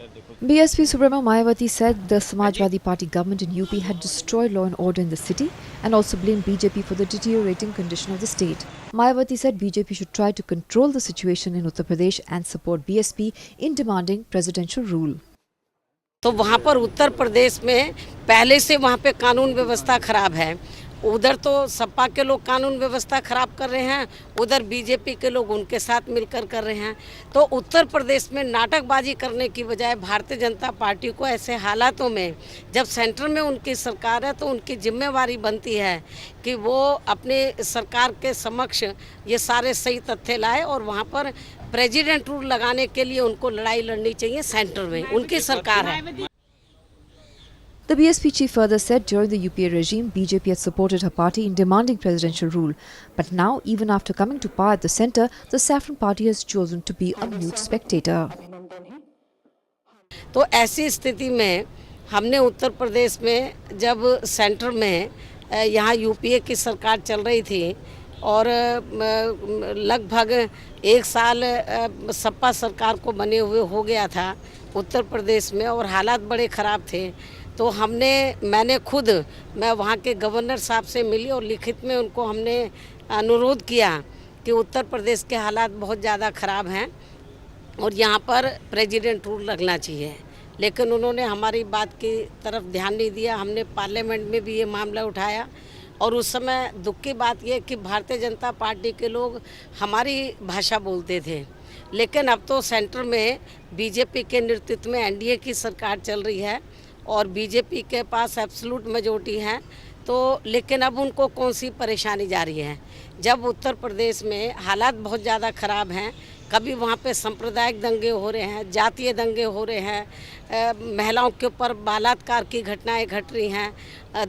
BSP Supremo Mayawati said the Samajwadi Party government in UP had destroyed law and order in the city and also blamed BJP for the deteriorating condition of the state. Mayawati said BJP should try to control the situation in Uttar Pradesh and support BSP in demanding presidential rule. तो वहाँ पर उत्तर प्रदेश में पहले से वहाँ पे कानून व्यवस्था खराब है। उधर तो सपा के लोग कानून व्यवस्था खराब कर रहे हैं, उधर बीजेपी के लोग उनके साथ मिलकर कर रहे हैं। तो उत्तर प्रदेश में नाटकबाजी करने की बजाय भारतीय जनता पार्टी को ऐसे हालातों में, जब सेंटर में उनकी सरकार है, तो उनकी जिम्मेवारी बनती है कि वो अपने सरकार के समक्ष ये सारे सही तथ्य लाए और वहाँ पर प्रेसिडेंट रूल लगाने के लिए उनको लड़ाई लड़नी चाहिए। सेंटर में उनकी सरकार है। The BSP chief further said during the UPA regime, BJP had supported her party in demanding presidential rule. But now, even after coming to power at the centre, the Saffron Party has chosen to be a mute spectator. तो ऐसी स्थिति में हमने उत्तर प्रदेश में जब centre में यहाँ UPA की सरकार चल रही थी और लगभग 1 साल सपा सरकार को बने हुए हो गया था उत्तर प्रदेश में और हालात बड़े ख़राब थे, तो मैं वहाँ के गवर्नर साहब से मिली और लिखित में उनको हमने अनुरोध किया कि उत्तर प्रदेश के हालात बहुत ज़्यादा ख़राब हैं और यहाँ पर प्रेसिडेंट रूल लगना चाहिए, लेकिन उन्होंने हमारी बात की तरफ ध्यान नहीं दिया। हमने पार्लियामेंट में भी ये मामला उठाया और उस समय दुख की बात यह कि भारतीय जनता पार्टी के लोग हमारी भाषा बोलते थे, लेकिन अब तो सेंटर में बीजेपी के नेतृत्व में एनडीए की सरकार चल रही है और बीजेपी के पास एब्सोल्यूट मेजॉरिटी है। तो लेकिन अब उनको कौन सी परेशानी जा रही है, जब उत्तर प्रदेश में हालात बहुत ज़्यादा ख़राब हैं। कभी वहाँ पे सांप्रदायिक दंगे हो रहे हैं, जातीय दंगे हो रहे हैं, महिलाओं के ऊपर बलात्कार की घटनाएं घट रही हैं,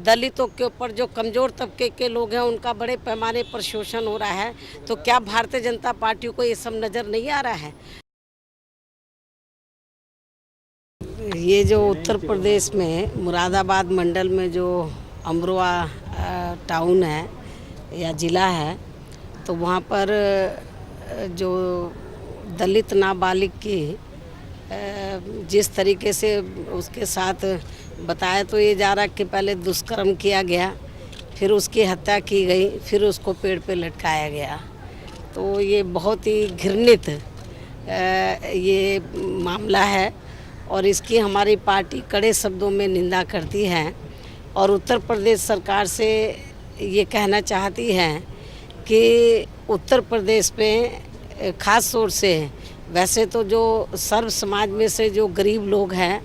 दलितों के ऊपर जो कमज़ोर तबके के लोग हैं उनका बड़े पैमाने पर शोषण हो रहा है। तो क्या भारतीय जनता पार्टी को ये सब नज़र नहीं आ रहा है? ये जो उत्तर प्रदेश में मुरादाबाद मंडल में जो अमरोहा टाउन है या ज़िला है, तो वहाँ पर जो दलित नाबालिग की जिस तरीके से उसके साथ बताया तो ये जा रहा कि पहले दुष्कर्म किया गया, फिर उसकी हत्या की गई, फिर उसको पेड़ पे लटकाया गया। तो ये बहुत ही घृणित ये मामला है और इसकी हमारी पार्टी कड़े शब्दों में निंदा करती है और उत्तर प्रदेश सरकार से ये कहना चाहती है कि उत्तर प्रदेश में ख़ास तौर से वैसे तो जो सर्व समाज में से जो गरीब लोग हैं,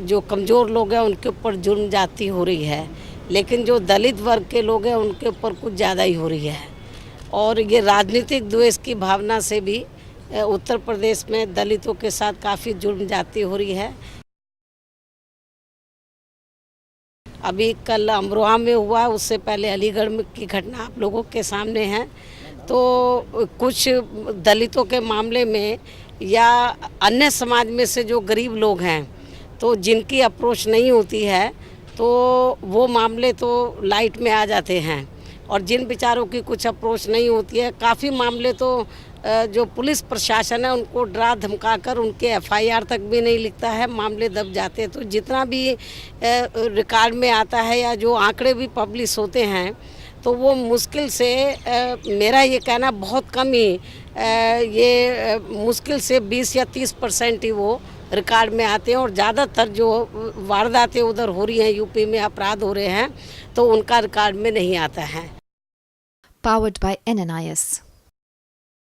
जो कमज़ोर लोग हैं, उनके ऊपर जुर्म जाती हो रही है, लेकिन जो दलित वर्ग के लोग हैं उनके ऊपर कुछ ज़्यादा ही हो रही है। और ये राजनीतिक द्वेष की भावना से भी उत्तर प्रदेश में दलितों के साथ काफ़ी जुर्म जाती हो रही है। अभी कल अमरोहा में हुआ, उससे पहले अलीगढ़ में की घटना आप लोगों के सामने है। तो कुछ दलितों के मामले में या अन्य समाज में से जो गरीब लोग हैं, तो जिनकी अप्रोच नहीं होती है, तो वो मामले तो लाइट में आ जाते हैं और जिन बेचारों की कुछ अप्रोच नहीं होती है, काफ़ी मामले तो जो पुलिस प्रशासन है उनको डरा धमका कर उनके एफआईआर तक भी नहीं लिखता है, मामले दब जाते हैं। तो जितना भी रिकॉर्ड में आता है या जो आंकड़े भी पब्लिश होते हैं, तो वो मुश्किल से मेरा ये कहना बहुत कम ही ये मुश्किल से 20 या 30% ही वो रिकॉर्ड में आते हैं और ज़्यादातर जो वारदातें उधर हो रही हैं, यूपी में अपराध हो रहे हैं, तो उनका रिकॉर्ड में नहीं आता है। Powered by NNIS.